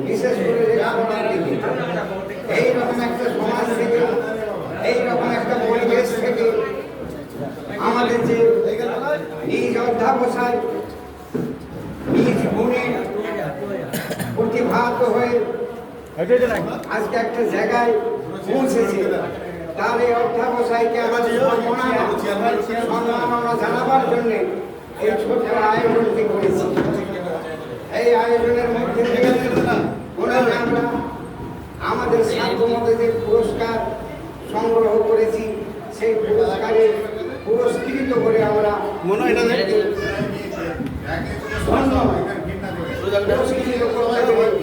বিশেষ করে এইরকম একটা সমাজ থেকে এইরকম একটা পরিবেশ থেকে আমাদের যে নিজ অধ্যাবসায় নিজ গুণে প্রতিভাত হয়ে আজকে একটা জায়গায় পৌঁছেছে, তার এই অধ্যাবসায়কে আমাদের সম্মাননা জানাবার জন্যে এই ছোট্ট আয়োজনটি করেছি। এই আয়োজনের মধ্যে থেকে আমরা আমাদের সাধ্যমতো যে পুরস্কার সংগ্রহ করেছি সেই পুরস্কারে পুরস্কৃত করে আমরা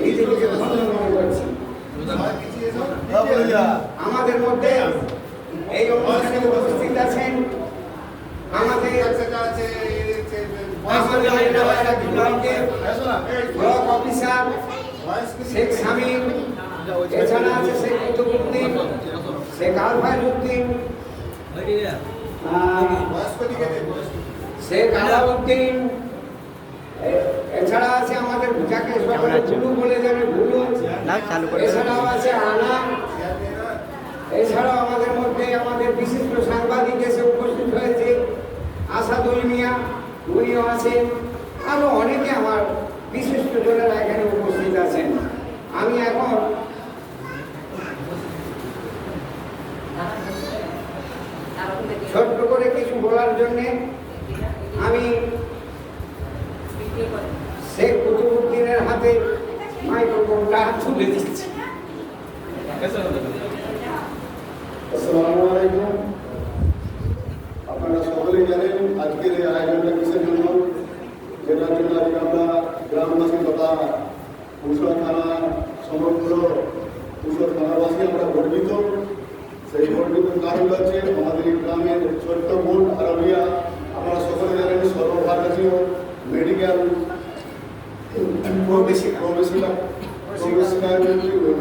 নিজেকে ধন্য মনে করছি। আমাদের মধ্যে এই অনুষ্ঠানে উপস্থিত আছেন আমাদের ব্লক অফিসার শেখ শামীম, এছাড়া আছে শেখ কুতুবউদ্দিন, শেখ আলফাইজউদ্দিন, শেখ আলাউদ্দিন, এছাড়া আছে আমাদের যাকে সকলে ভুলু বলে যাবে ভুলু, এছাড়াও আছে আনা, এছাড়াও আমাদের মধ্যে আমাদের বিশিষ্ট সাংবাদিক এসে উপস্থিত হয়েছে আসাদুল মিয়া, উনিও আছেন, আরও অনেকে আমার বিশিষ্ট জনেরা এখানে উপস্থিত আছেন। আমি এখন ছোট্ট করে কিছু বলার জন্যে আমি শেখ কুতুবউদ্দিনের হাতে মাইক্রোফোনটা তুলে দিচ্ছি। আসসালামু আলাইকুম। আপনারা সকলেই জানেন আজকের এই আয়োজনটা কিসের জন্য, যেটার জন্য আজকে আমরা গ্রামবাসী তথা পুষর থানা সমগ্র পুষর থানাবাসী আমরা গর্বিত। সেই গর্বিত কারণ হচ্ছে আমাদের এই গ্রামের ছোট্ট বোন আরবিয়া। আপনারা সকলে জানেন সর্বভারতীয় মেডিকেল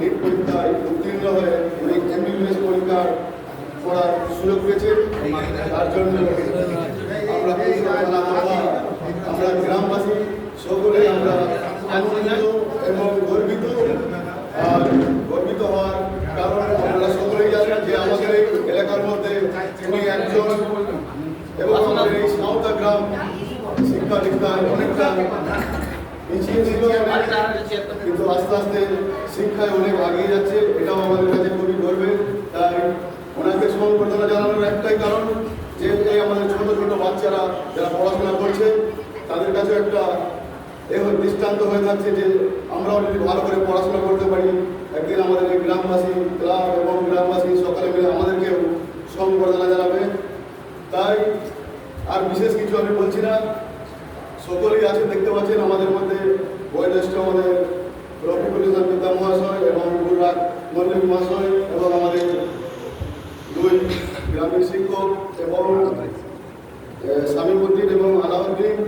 নিট পরীক্ষায় উত্তীর্ণ হয়ে অনেক এমবিবিএস পরীক্ষা পড়ার সুযোগ পেয়েছে। তার জন্য আমরা গ্রামবাসী সকলে আমরা আনন্দিত এবং গর্বিত। আর গর্বিত হওয়ার কারণ আমরা সকলেই জানেন যে আমাদের এই এলাকার মধ্যে উনি একজন, এবং আমাদের এই সাঁওতা গ্রাম শিক্ষা দীক্ষায় অনেকটা পিছিয়ে ছিল, কিন্তু আস্তে আস্তে শিক্ষায় অনেক আগিয়ে যাচ্ছে। এটাও আমাদের কাছে খুবই গর্বের। তাই ওনাকে সম্বর্ধনা জানানোর একটাই কারণ যে এই আমাদের ছোট ছোট বাচ্চারা যারা পড়াশোনা করছে তাদের কাছে একটা দৃষ্টান্ত হয়ে থাকছে যে আমরাও যদি ভালো করে পড়াশোনা করতে পারি, একদিন আমাদের এই গ্রামবাসী ক্লাব এবং গ্রামবাসী সকালে মিলে আমাদেরকেও সম্বর্ধনা জানাবে। তাই আর বিশেষ কিছু আমি বলছি না, সকলেই আছেন, দেখতে পাচ্ছেন আমাদের মধ্যে বয়োজ্যেষ্ঠ আমাদের রফিকুল ইসলাম পিতা মহাশয় এবং গুরুরাগ মল্লিক মহাশয় এবং আমাদের দুই গ্রামীণ শিক্ষক এবং শামীমউদ্দিন এবং আলাউদ্দিন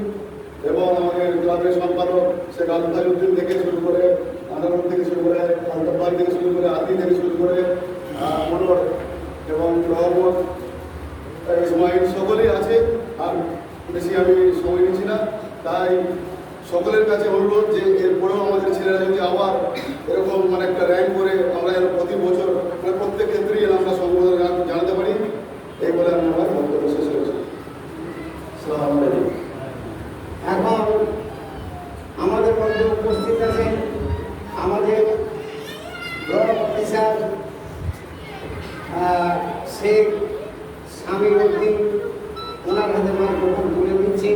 এবং আমাদের গ্রামের সম্পাদক শেখ আলফাইজউদ্দিন থেকে শুরু করে আনারুল থেকে শুরু করে আলতাফ থেকে শুরু করে আদি থেকে শুরু করে মনোর এবং রহমত ইসমাইল সকলেই আছে। আর বেশি আমি সময় নিচ্ছি না, তাই সকলের কাছে অনুরোধ যে এরপরেও আমাদের ছেলেরা যদি আবার এরকম একটা র্যাঙ্ক করে আমরা যেন প্রতি বছর প্রত্যেক ক্ষেত্রেই যেন আমরা সম্বোধনা জানাতে পারি। এই বলে আমি আমার বক্তব্য শেষ করেছি। আসসালামু আলাইকুম। এখন আমাদের মধ্যে উপস্থিত আছেন আমাদের ব্লক অফিসার শেখ শামীমউদ্দিন, ওনার হাতে মাইক্রোফোন তুলে দিচ্ছি।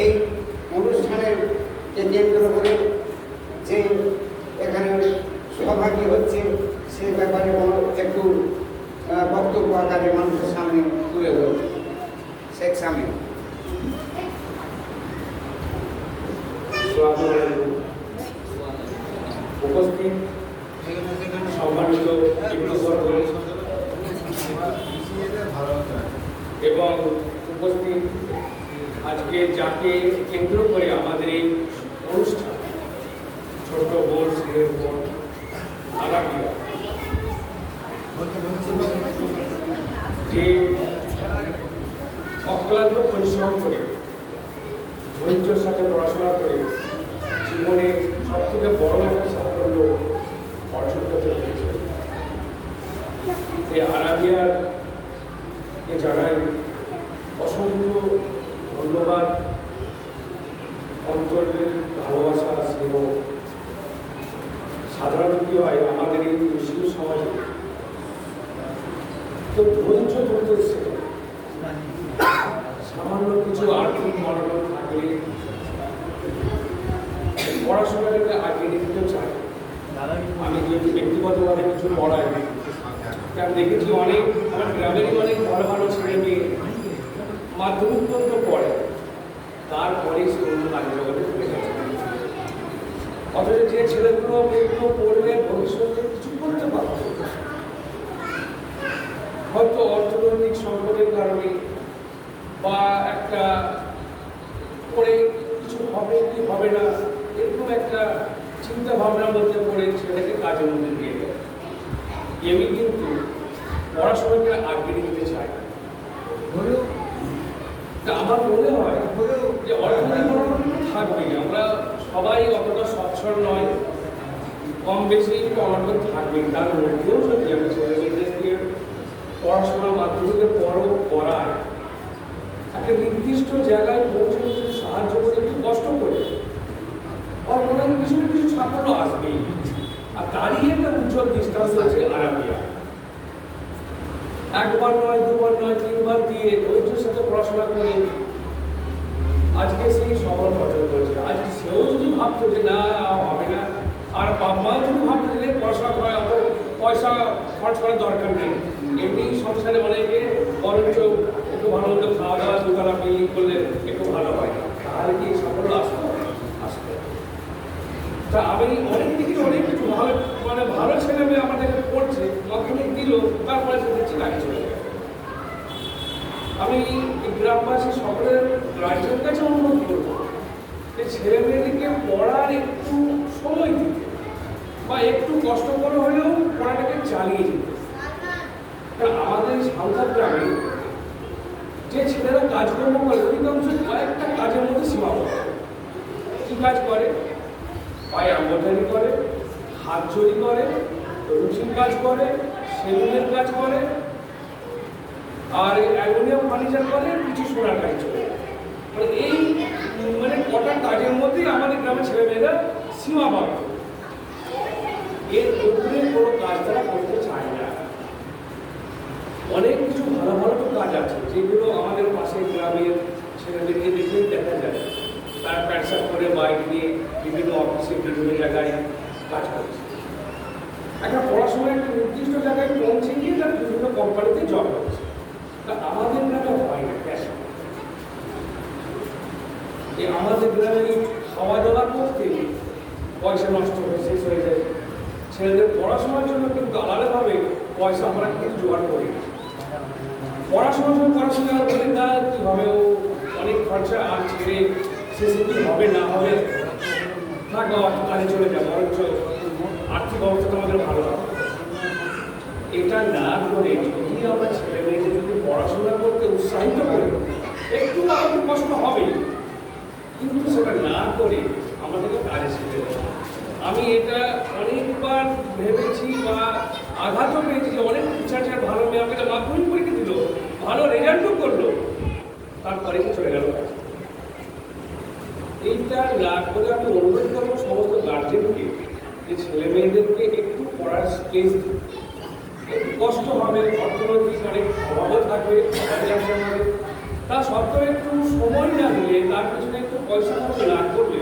এই অনুষ্ঠানের যে কেন্দ্র করে যে এখানে সভাটি হচ্ছে সে ব্যাপারে একটু বক্তব্য আকারে মানুষের সামনে তুলে ধরুন। শেখ শামীম। উপস্থিত সম্মানিত এবং উপস্থিত আজকে যাকে কেন্দ্র করে আমাদের এই অনুষ্ঠান ছোট বোন স্নেহের বোন আরাবিয়া, যে অক্লান্ত পরিশ্রম করে ধৈর্যের সাথে পড়াশোনা করে ভালোবাসা স্নেহ সাধারণত কি হয় আমাদের এই মুসলিম সমাজে তো ধৈর্য ধরতে শেখে সামান্য কিছু আর্থিক মনোবল থাকলে পড়াশোনাটাকে আগে নিতে চায়। আমি যেহেতু ব্যক্তিগতভাবে কিছু পড়াই, আমি দেখেছি অনেক আমার গ্রামেরই অনেক ভালো ভালো ছেলে মেয়ে মাধ্যমিক পর্যন্ত পড়ে, তারপরে সে অন্য কাজে জগতে ঢুকে গেছে। অথচ যে ছেলেগুলো মেয়েগুলো পড়লে ভবিষ্যতে কিছু করতে পারত, হয়তো অর্থনৈতিক সংকটের কারণে বা একটা পড়ে কিছু হবে কি হবে না এরকম একটা চিন্তা ভাবনার মধ্যে পড়ে ছেলেকে কাজের মধ্যে দিয়ে দেয়। আমি কিন্তু পড়াশোনাকে আগে নিতে চাই। আমার মনে হয় যে অর্থনৈতিক অনটন থাকবেই, আমরা সবাই অতটা সচ্ছল নয়, কম বেশি একটু অনটন থাকবেই। তার মধ্যেও যদি আমি ছেলেমেয়েদেরকে পড়াশোনার মাধ্যমে পড়ায় একটা নির্দিষ্ট জায়গায় পৌঁছতে সাহায্য করে, একটু কষ্ট করে, আর মনে হয় কিছু না কিছু সাফল্য আসবেই। আর তারই একটা উজ্জ্বল দৃষ্টান্ত হচ্ছে আরাবিয়া। একবার নয়, দুবার নয়, তিনবার দিয়ে ধৈর্যের সাথে পড়াশোনা করে আজকে সেই সফল অর্জন করেছে। আজকে সেও যদি ভাবতো যে না হবে না, আর বাবা মাও যদি ভাবতো যে পড়াশোনা করা অত পয়সা খরচ করার দরকার নেই, এমনি সংসারে অনেকে বরঞ্চ একটু ভালো মতো খাওয়া দাওয়া দোকানা বিল্ডিং করলে একটু ভালো হয়, তাহলে কি সাফল্য আসতো? আসতো। তা আমি অনেক দিকে অনেক কিছু ভালো মানে ভালো ছেলে মেয়ে আমাদেরকে পড়ছে, মাধ্যমিক দিল, তারপরে সে দেখছি কাজে চলে গেল। আমি গ্রামবাসী সকলের রাজ্যের কাছে অনুরোধ করবো যে ছেলে মেয়েদেরকে পড়ার একটু সময় দিতে বা একটু কষ্ট করে হলেও পড়াটাকে চালিয়ে যেতে। কারণ আমাদের সাঁওতাল গ্রামে যে ছেলেরা কাজকর্ম করে অধিকাংশ কয়েকটা কাজের মধ্যে সীমাবদ্ধ। কি কাজ করে? হয় এম্ব্রয়ডারি করে, হাত জড়ি করে, রুচির কাজ করে, সেলুনের কাজ করে, আর অ্যালুমিনিয়াম ফার্নিচার করে, কিছু সোনার কাজ চলে। মানে এই মানে কটা কাজের মধ্যেই আমাদের গ্রামের ছেলেমেয়েরা সীমাবদ্ধ। এর উপরে কোনো কাজ তারা করতে চায় না। অনেক কিছু ভালো ভালো তো কাজ আছে যেগুলো আমাদের পাশের গ্রামের ছেলেমেয়েকে দেখলেই দেখা যায়। তার প্যান্ট শার্ট করে বাইক নিয়ে বিভিন্ন অফিসে বিভিন্ন জায়গায় কাজ করছে। একটা পড়াশোনার একটা নির্দিষ্ট জায়গায় পৌঁছে গিয়ে তার বিভিন্ন কোম্পানিতে জব করছে। তা আমাদের গ্রামে হয় না। ক্যাশ আমাদের গ্রামে খাওয়া দাওয়ার মধ্যে পয়সা নষ্ট হয়ে শেষ হয়ে যায়। ছেলেদের পড়াশোনার জন্য কিন্তু আলাদাভাবে পয়সা আমরা কিন্তু জোগাড় করি না। পড়াশোনার জন্য পড়াশোনা করি না, কীভাবে অনেক খরচা আর ছেড়ে শেষে কি হবে না হবে থাকা কাজে চলে যাবে, বরঞ্চ আর্থিক অবস্থা আমাদের ভালো হবে। এটা না করে যদি আমরা ছেলে মেয়েদের যদি পড়াশোনা করতে উৎসাহিত করি, একটু আমাদের কষ্ট হবে, কিন্তু সেটা না করে আমাদেরকে কাজে শিখতে হবে। আমি এটা অনেকবার ভেবেছি বা আঘাতও পেয়েছি যে অনেক টিচার ভালো মেয়ে আমাকে মাধ্যমিক পরীক্ষা দিল, ভালো রেজাল্টও করলো, তারপরে চলে গেল। এইটা না করে আমি অনুরোধ করবো সমস্ত গার্জেনকে যে ছেলে মেয়েদেরকে একটু পড়ার স্পেস দিন। একটু কষ্ট হবে, অর্থনৈতিক অনেক অভাবও থাকবে, তা সত্ত্বেও একটু সময় না দিলে, তার পিছনে একটু পয়সা খরচ না করলে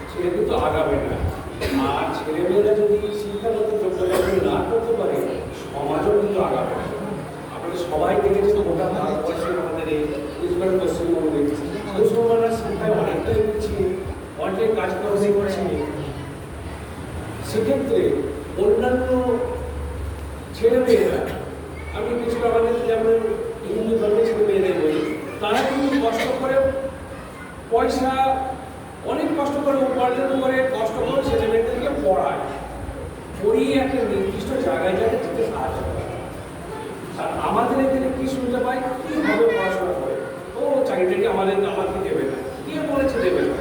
ছেলে কিন্তু আগাবে না। আর ছেলে মেয়েরা যদি শিক্ষাগত যোগ্যতা না করতে পারে, সমাজও কিন্তু আগাবে না। আপনারা সবাই দেখেছি তো গোটা ভারতবর্ষের আমাদের এই পশ্চিমবঙ্গে মুসলমানরা শিক্ষায় অনেকটাই পিছিয়ে, অনেক কাজকর্ম করছে। সেক্ষেত্রে অন্যান্য ছেলেমেয়েরা, আমি কিছু আমাদের যেমন হিন্দু ধর্মের ছেলে মেয়েদের বলি, তারা কিন্তু কষ্ট করে পয়সা অনেক কষ্ট করে উপার্জন করে কষ্ট করে ছেলে মেয়েদেরকে পড়ায়, পড়িয়ে একটা নির্দিষ্ট জায়গায় যাতে যেতে সাহায্য করে। আর আমাদের এখানে কি শুনতে পাই, কীভাবে পড়াশোনা করে, ও চাকরিটাকে আমাকে দেবে না, কে বলেছে দেবে না।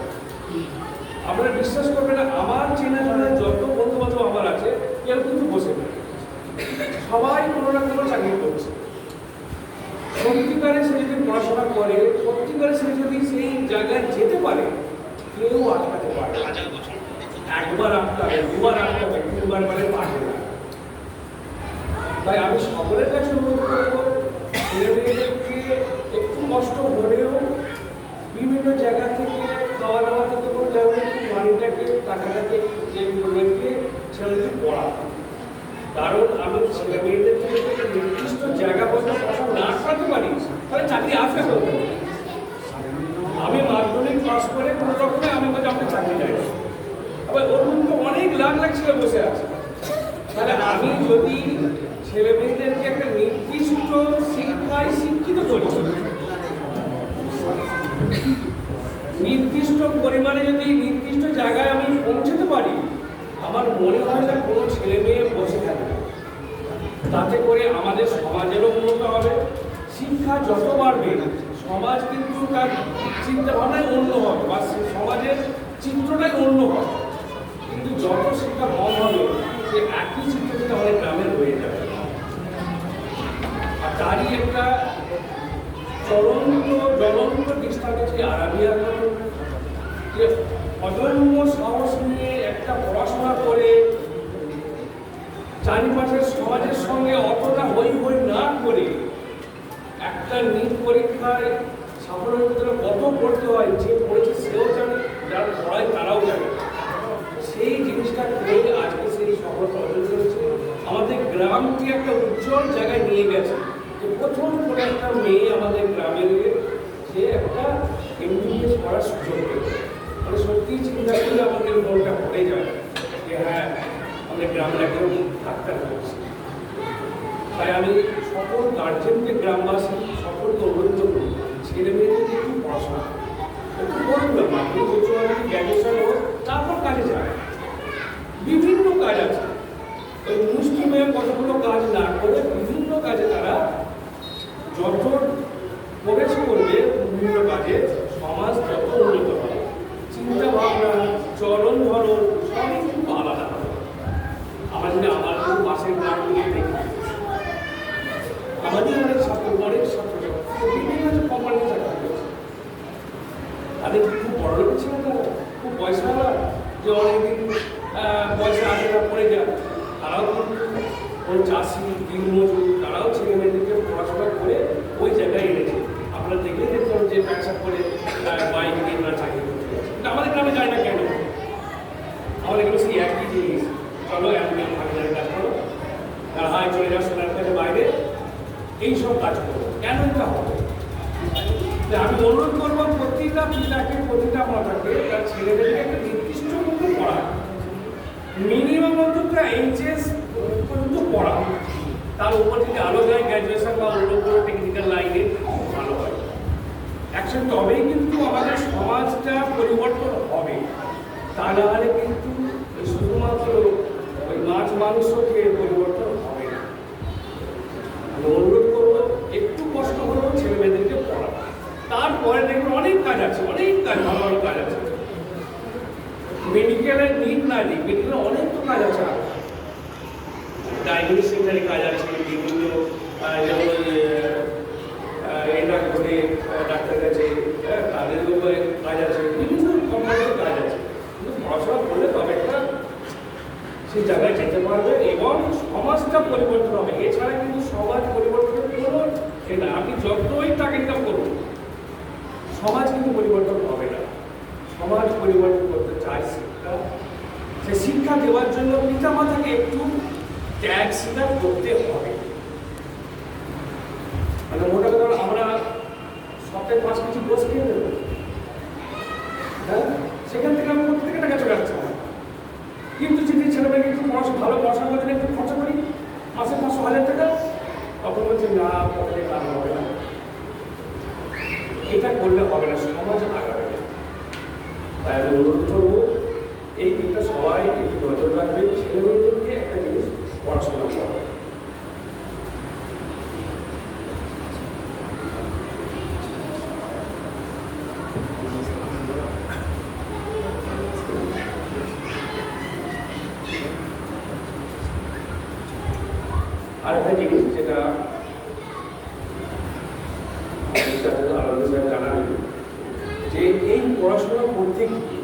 আপনারা বিশ্বাস করবেন না, আমার চেনা জানা যত বন্ধু বান্ধব আমার আছে, কেউ কিন্তু বসে না, সবাই কোনো না কোনো চাকরি করছে। সত্যিকারে সে যদি পড়াশোনা করে, সত্যিকারে সে যদি সেই জায়গায় যেতে পারে, কেউ আটকাতে পারে না। একবার আটকাবে, দুবার আটকাবে, তিনবার মানে পারবে না। তাই আমি সকলের কাছে অনুরোধ করবো, ছেলেমেয়েদেরকে একটু কষ্ট হলেও বিভিন্ন জায়গা থেকে খাওয়া দাওয়া থেকে যেমন একটু মানিটাকে টাকাটাকে যে ছেলেদের পড়াতে। কারণ আমি ছেলে মেয়েদেরকে একটা নির্দিষ্ট জায়গা পর্যন্ত পড়াশোনা না করতে পারি, তাহলে চাকরি আসবে করতে। আমি মাধ্যমিক পাস করে কোনো রকমে আমি বলছি আপনি চাকরি চাই, আবার ওর মধ্যে অনেক লাখ লাখ ছেলে বসে আছে। তাহলে আমি যদি ছেলে মেয়েদেরকে একটা নির্দিষ্ট শিক্ষায় শিক্ষিত করি, নির্দিষ্ট পরিমাণে যদি নির্দিষ্ট জায়গায় আমি পৌঁছতে পারি, আমার মনে হয় না কোনো ছেলে মেয়ে বসে থাকবে। তাতে করে আমাদের সমাজেরও উন্নত হবে। শিক্ষা যত বাড়বে সমাজ কিন্তু তার চিন্তা ভাবনায় অন্য হবে বা সমাজের চিত্রটাই অন্য হবে। কিন্তু যত শিক্ষা কম হবে সে একই চিত্র কিন্তু আমাদের গ্রামের হয়ে যাবে। আর তারই একটা জ্বলন্ত দৃষ্টান্ত হচ্ছে আরাবিয়ার মতো, যে অদম্য সাহস নিয়ে একটা পড়াশোনা করে চারিপাশের সমাজের সঙ্গে অতটা হই হই না করে একটা নিট পরীক্ষায় সাফল্য ভিতরে কত পড়তে হয়, যে পড়েছে সেও জানে, যারা পড়ায় তারাও জানে। সেই জিনিসটা করে আজকে সেই সফলতা অর্জন করেছে। আমাদের গ্রামকে একটা উজ্জ্বল জায়গায় নিয়ে গেছে, যে প্রথম করে একটা মেয়ে আমাদের গ্রামের সে একটা এমবিবিএস পড়ার সুযোগ পেয়েছে। মানে সত্যি চিন্তা করলে আমাদের মনটা পড়ে যায় যে হ্যাঁ, আমাদের গ্রামের একজন ডাক্তার হয়েছে। তাই আমি সকল গার্জেনকে, গ্রামবাসী সকলকে অনুরোধ করব, ছেলে মেয়েদের একটু পড়াশোনা একটু করুন না, মাধ্যমিক উচ্চ মাধ্যমিক গ্র্যাজুয়েশন হোক, তারপর কাজে যায়। বিভিন্ন কাজ আছে, ওই মুষ্টিমেয় কতগুলো কাজ না করে বিভিন্ন কাজে তারা যত প্রবেশ করবে, বিভিন্ন কাজে সমাজ তত উন্নত হবে। চিন্তা ভাবনা, চলন ধরন সবই কিন্তু আলাদা হবে। আমার যদি আমার পাশের গ্রামগুলি দেখি, আমাদের অনেক ছাত্র বিভিন্ন কোম্পানিতে চাকরি করছে। তাদের খুব বড় লোক ছিল, তারা খুব পয়সাওয়ালা, যে অনেকদিন পয়সা আগে পড়ে যায়। তারাও কিন্তু ওই চাষি, দিনমজুর, তারাও ছেলে মেয়েদেরকে পড়াশোনা করে ওই জায়গায় এনেছে। আপনারা দেখলেই দেখলাম যে ব্যবসা করে বাইক নিয়ে তারা চাকরি করতে গেছে। কিন্তু আমাদের গ্রামে যায় না কেন? আমাদের এগুলো সেই একই জিনিস, চলো একদিন ভাগিদারি কাজ করো, আর হাই চলে যাও সোনার কাছে বাইরে, এইসব কাজ করবো। কেন এটা হবে? আমি অনুরোধ করবো প্রতিটা পিতাকে, প্রতিটা মাতাকে তার ছেলেদেরকে একটা নির্দিষ্ট মতো পড়া, মিনিমাম অন্তত এইচএস পর্যন্ত পড়া, তার উপর যদি আলো যায় গ্র্যাজুয়েশন বা অন্য কোনো টেকনিক্যাল লাইনে ভালো হয়। একসাথে তবেই কিন্তু আমাদের সমাজটা পরিবর্তন হবে। তা না হলে কিন্তু শুধুমাত্র ওই মাছ মাংস খেয়ে পরিবর্তন হবে না। আমি অনুরোধ করবো একটু কষ্ট হলেও ছেলে মেয়েদেরকে পড়া। তারপরে দেখবেন অনেক কাজ আছে, অনেক কাজ, ভালো ভালো কাজ আছে। মেডিকেলের নিট না দিই, মেডিকেলে অনেক তো কাজ আছে, ডায়াগনোসিস সেন্টারে কাজ আছে, বিভিন্ন যেমন এটা করে ডাক্তার কাছে তাদের উপরে কাজ আছে, বিভিন্ন কোম্পানিতে কাজ আছে। কিন্তু পড়াশোনা করলে তবে একটা সেই জায়গায় যেতে পারবে এবং সমাজটা পরিবর্তন হবে। এছাড়া কিন্তু সমাজ পরিবর্তন করুন সেটা আপনি যতই টাকা ইনকাম করুন, সমাজ কিন্তু পরিবর্তন হবে না। সমাজ পরিবর্তন করতে চায় শিক্ষা, সে শিক্ষা দেওয়ার জন্য পিতা মাতাকে একটু ত্যাগ স্বীকার করতে হবে। মানে মোটা কথা আমরা সপ্তাহে 5 কেজি গোস খেয়ে দেবো, হ্যাঁ, সেখান থেকে আমি কোথা থেকে টাকা চলে আসছে। কিন্তু যদি ছেলেমেয়েকে একটু ভালো পড়াশোনা করতে একটু খরচা করি মাসে 500,000 টাকা, তখন বলছে না পকেটে কাজ হবে না। এটা করলে হবে না, সমাজ আগাবে না। তাই আমি অনুরোধ করবো এই দিকটা সবাই একটু নজর রাখবে, ছেলেমেয়েদেরকে একটা জিনিস পড়াশোনা করা। আরেকটা জিনিস যেটা আলোচনা জানাবেন, যে এই পড়াশোনা করতে গিয়ে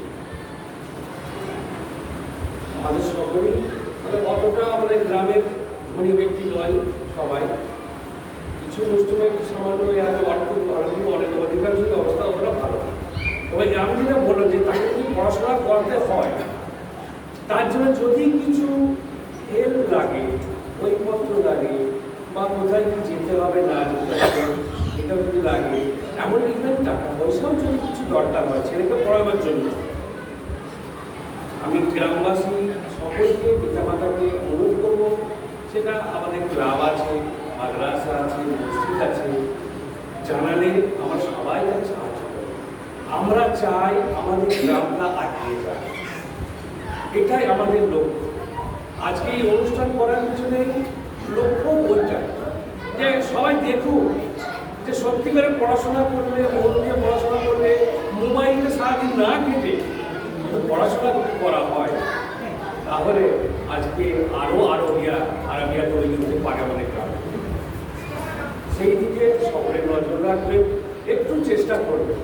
আমাদের সকলেই মানে অতটা আমাদের গ্রামের ধনী ব্যক্তি নয় সবাই, কিছু মুসলিমের সামান্য এত অর্থ অনেক অধিকাংশ অবস্থা ওরা ভালো। তবে আমি যেটা বললাম যে তাকে যদি পড়াশোনা করতে হয়, তার জন্য যদি কিছু হেল্প লাগে, বইপত্র লাগে, বা কোথায় কি যেতে হবে না যেতে হবে এটা যদি লাগে, এমন ইভেন টাকা পয়সাও যদি কিছু দরকার হয় ছেলেকে পড়াবার জন্য, আমি গ্রামবাসী সকলকে পিতামাতাকে অনুরোধ করব, সেটা আমাদের ক্লাব আছে, মাদ্রাসা আছে, মসজিদ আছে, জানালে আমরা সবাই তার সাহায্য করি। আমরা চাই আমাদের গ্রামটা এগিয়ে যায়, এটাই আমাদের লক্ষ্য। আজকে এই অনুষ্ঠান করার পিছনে লক্ষ্য ওইটা যে সবাই দেখুক যে সত্যিকারের পড়াশোনা করলে, মন দিয়ে পড়াশোনা করলে, মোবাইলটা সারাদিন না কেটে পড়াশোনা যদি করা হয়, তাহলে আজকে আরো আরবিয়া তৈরি হতে পারে আমাদের গ্রামে। সেই দিকে সকলে নজর রাখবে, একটু চেষ্টা করবে,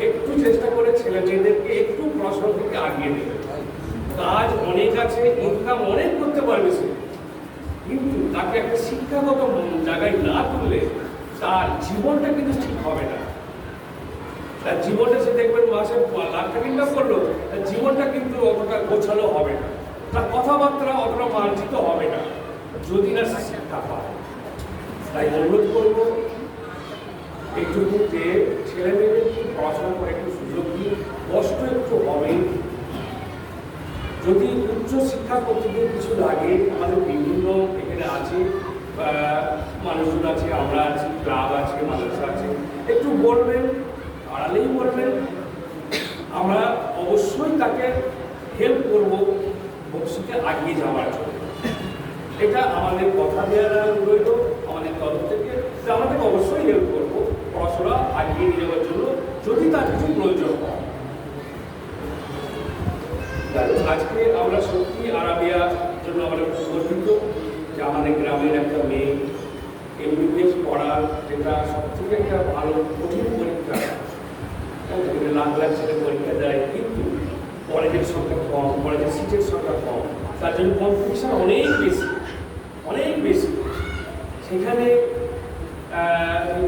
একটু চেষ্টা করে ছেলে মেয়েদেরকে একটু পড়াশোনা থেকে আগিয়ে দেবে। কাজ অনেক আছে, ইনকাম অনেক করতে পারবে সে, কিন্তু তাকে একটা শিক্ষাগত জায়গায় না তুললে তার জীবনটা কিন্তু ঠিক হবে না। তার জীবনটা সে দেখবেন মাসে লাখ টাকা ইনকাম করলো, তার জীবনটা কিন্তু অতটা গোছালো হবে না, তার কথাবার্তা অতটা মার্জিত হবে না যদি না সে শিক্ষা পায়। তাই অনুরোধ করবো এইটুকু যে ছেলে মেয়েদের পড়াশোনা করে একটু সুযোগ দিই, কষ্ট একটু হবে। যদি উচ্চ শিক্ষা করতে গিয়ে কিছু লাগে, আমাদের বিভিন্ন এখানে আছে মানুষজন আছে, আমরা আছি, ক্লাব আছে, মাদ্রাসা আছে, একটু বলবেন, আড়ালেই বলবেন, আমরা অবশ্যই তাকে হেল্প করব ভবিষ্যতে আগিয়ে যাওয়ার জন্য। এটা আমাদের কথা দেওয়ার রইল আমাদের তরফ থেকে, যে আমাদেরকে অবশ্যই হেল্প করবো পড়াশোনা আগিয়ে নিয়ে যাওয়ার জন্য যদি তার কিছু প্রয়োজন হয়। আজকে আমরা সত্যি আরাবিয়ার জন্য আমরা খুব গর্বিত যে আমাদের গ্রামের একটা মেয়ে MBBS পড়ার, যেটা সবথেকে একটা ভালো কঠিন পরীক্ষা, লাখ লাখ ছেলে পরীক্ষা দেয়, কিন্তু কলেজের সংখ্যা কম, কলেজের সিটের সংখ্যা কম, তার জন্য কম্পিটিশন অনেক বেশি, অনেক বেশি। সেখানে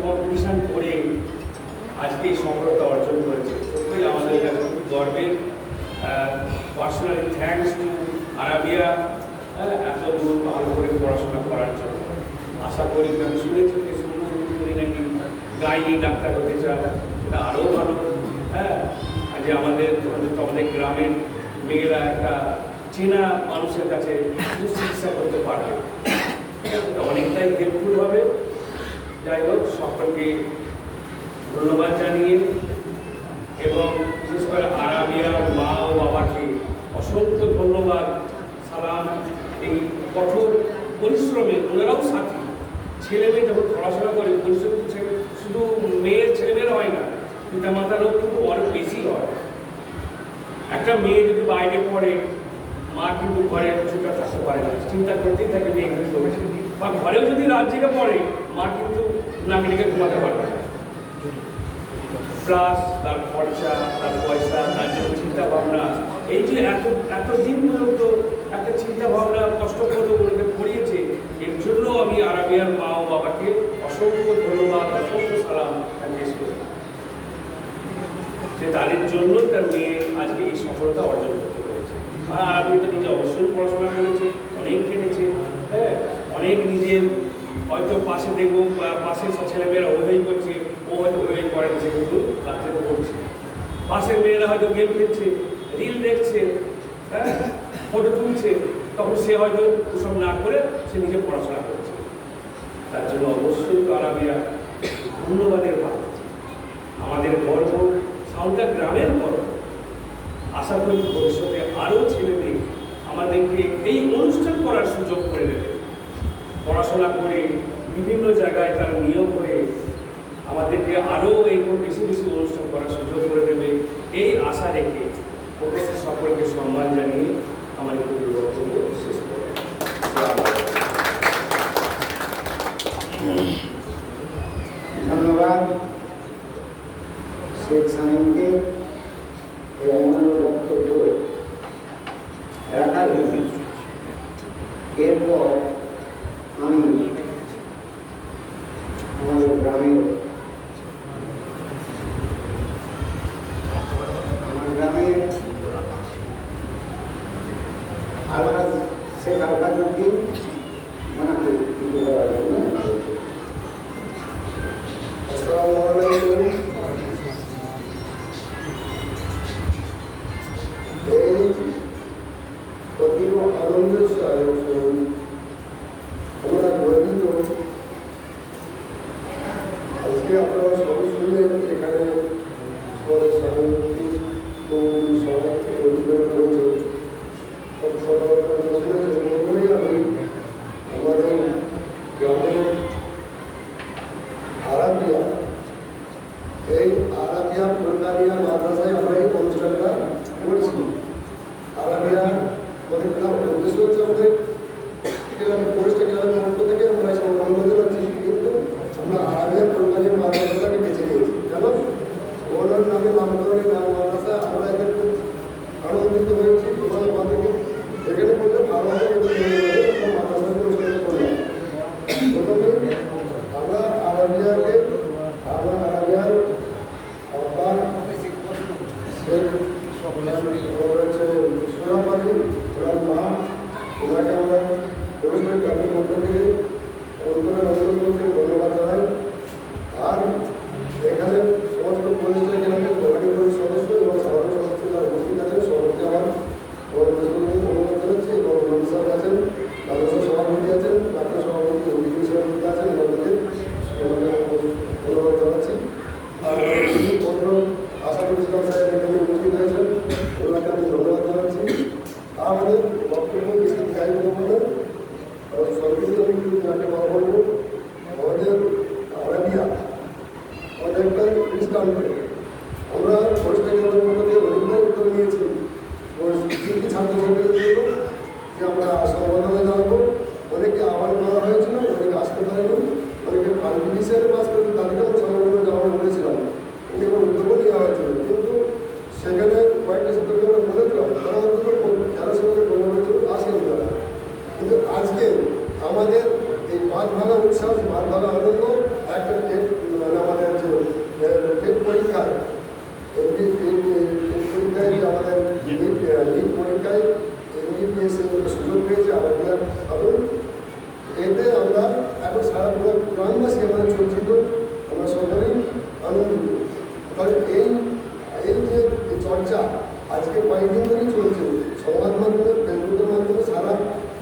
কম্পিটিশন করে আজকে এই সফলতা অর্জন করেছে, সত্যি আমাদের কাছে খুব গর্বের। পার্সোনালি থ্যাঙ্কস টু আরাবিয়া এত দূর ভালো করে পড়াশোনা করার জন্য। আশা করি আমি শুনেছি নাকি গাইনি ডাক্তার হতে চায়, এটা আরও ভালো। যে আমাদের গ্রামের মেয়েরা একটা চেনা মানুষের কাছে চিকিৎসা করতে পারবে, অনেকটাই হেল্পফুল হবে। যাই হোক, সকলকে ধন্যবাদ জানিয়ে এবং বিশেষ করে আরাবিয়ার মা ও বাবাকে অসংখ্য ধন্যবাদ, সালাম। এই কঠোর পরিশ্রমে ওনারাও সাথী, ছেলে মেয়ে যখন পড়াশোনা করে পরিশ্রম শুধু মেয়ের ছেলেমেয়েরা হয় না, পিতা মাতারও কিন্তু অনেক বেশি হয়। একটা মেয়ে যদি বাইরে পড়ে, মা কিন্তু ঘরে চুপটা থাকতে পারে না, চিন্তা করতেই থাকে মেয়ে কিন্তু, বা ঘরেও যদি রাত জেগে পড়ে, মা কিন্তু নাকি ডেকে ঘুমাতে পারবে না। প্লাস তার খরচা, তার পয়সা, তার জন্য চিন্তা ভাবনা, এই যে এত দিন পর্যন্ত একটা চিন্তা ভাবনা কষ্ট করে ওনাকে পড়িয়েছে, এর জন্য আমি আরাবিয়ার মা ও বাবাকে অসংখ্য ধন্যবাদ, অসংখ্য সালাম পেশ করি যে তাদের জন্য তার মেয়ে আজকে এই সফলতা অর্জন করতে পেরেছে। আর আরাবি তো নিজে অবশ্যই পড়াশোনা করেছে, অনেক খেটেছে, অনেক নিজের হয়তো পাশে দেখবো পাশের ছেলেমেয়েরা ওই করছে, ও হয়তো ওই করে সে কিন্তু রাত্রে পড়ছে, পাশের মেয়েরা হয়তো গেম খেলছে, রিল দেখছে, ফটো তুলছে, তখন সে হয়তো ওসব না করে সে নিজে পড়াশোনা করছে। তার জন্য অবশ্যই আরাবিয়া ধন্যবাদের ভাব, আমাদের গর্ব, সাউন্ডটা গ্রামের গর্ব। আশা করি ভবিষ্যতে আরও ছেলে মেয়ে আমাদেরকে এই অনুষ্ঠান করার সুযোগ করে দেবে, পড়াশোনা করে বিভিন্ন জায়গায় তার নিয়োগ হয়ে আমাদেরকে আরও এইরকম বেশি বেশি অনুষ্ঠান করার সুযোগ করে দেবে, এই আশা রেখে উপস্থিত সকলকে সম্মান জানিয়ে আমার একটু বক্তব্য শেষ করব। ধন্যবাদ শেখ সামিমকে এই অমূল্য বক্তব্য রাখার জন্য। পর আমি আমাদের গ্রামের আলাদা সে কালকা যদি মানে আসসালামু আলাইকুম। এই অতীব আনন্দের আয়োজন আমরা গর্বিত। আজকে আপনারা সবাই শুনলেন এখানে আমাদের সভাপতি সভা থেকে অভিযোগ করেছে। আমি আমাদের গ্রামের আরাবিয়া এই আরাবিয়া ফুলকারিয়া মাদ্রাসায় আমরা এই অনুষ্ঠানটা করেছি। আরাবিয়া আমাদের গ্রামের উদ্দেশ্য হচ্ছে আমাদের গ্রামের পরিষ্কার গ্রামের মধ্য থেকে আমরা সম্মান করতে পারছি, কিন্তু আমরা আরাবিয়া ফুলকারিয়া মাদ্রাসাটাকে বেছে নিয়েছি। কেন ওনার নামে নামকরণের নাম মাদ্রাসা আমরা এদের খুব আনন্দিত হয়েছি। ওনার মাধ্যমে এখানে বলতে ভালো হবে মাদ্রাসার অনুষ্ঠানটা করলাম। প্রথমে আমরা আরাবিয়াকে আমরা আরাবিয়ার আব্বা সুরাপালি ওনার মা ওনাকে আমরা পরিষ্কার গ্রামের মধ্য থেকে ধন্যবাদ জানাই। আর এখানে সমস্ত পরিষ্কার গ্রামের গণিত সদস্য এবং সাধারণ সদস্য যারা উপস্থিত আছেন সবাইকে আমার অনুরোধ জানাচ্ছি এবং মনসার আছেন, মাদ্রাসা সভাপতি আছেন, ডাক্তার সভাপতি অভিযোগ সভাপতি আছেন, এনাদেরকে অনুরোধ জানাচ্ছি। আর আশাফুল ইসলাম সাহেব এখানে উপস্থিত হয়েছেন, ওনাকে আমি ধন্যবাদ জানাচ্ছি। আমাদের বক্তব্য বেশি গাইব বলবো সরকারি আমি একটু যাকে কথা বলবো। আমাদের আরাবিয়া আমাদের একটা খ্রিস্টান আমরা পরিষ্কার মধ্যে দিয়ে অনেকটাই উত্তর নিয়েছি ছাত্রছাত্রীদের জন্য যে আমরা সংবর্ধনা জানাবো। অনেকে আহ্বান করা হয়েছিল, অনেকে আসতে পারেনি, অনেকে কম্পিটিশনে পাস করেছে, তাদেরকে আমরা সংবর্ধনা জানাবো বলেছিলাম, এবং উদ্যোগও নেওয়া হয়েছিল। কিন্তু সেখানে কয়েকটা ছাত্রকে আমরা বলেছিলাম তারা যারা সঙ্গে বলা হয়েছিল আসেনি তারা। কিন্তু আজকে আমাদের এই বাদ ভাঙা উৎসাহ, বাদ ভাঙা আনন্দ একটা আমাদের যে টেট পরীক্ষায় পরীক্ষায় যে আমাদের নিট পরীক্ষায় এমবিবিএস সুযোগ পেয়েছে আরাবিয়ার আদৌ এতে আমরা এখন সারা পুরো গ্রামবাসী আমাদের চর্চিত, আমরা সকলেই আনন্দিত। কারণ এই যে চর্চা আজকে কয়েকদিন ধরেই চলছে সংবাদ মাধ্যমে, ফেসবুকের মাধ্যমে সারা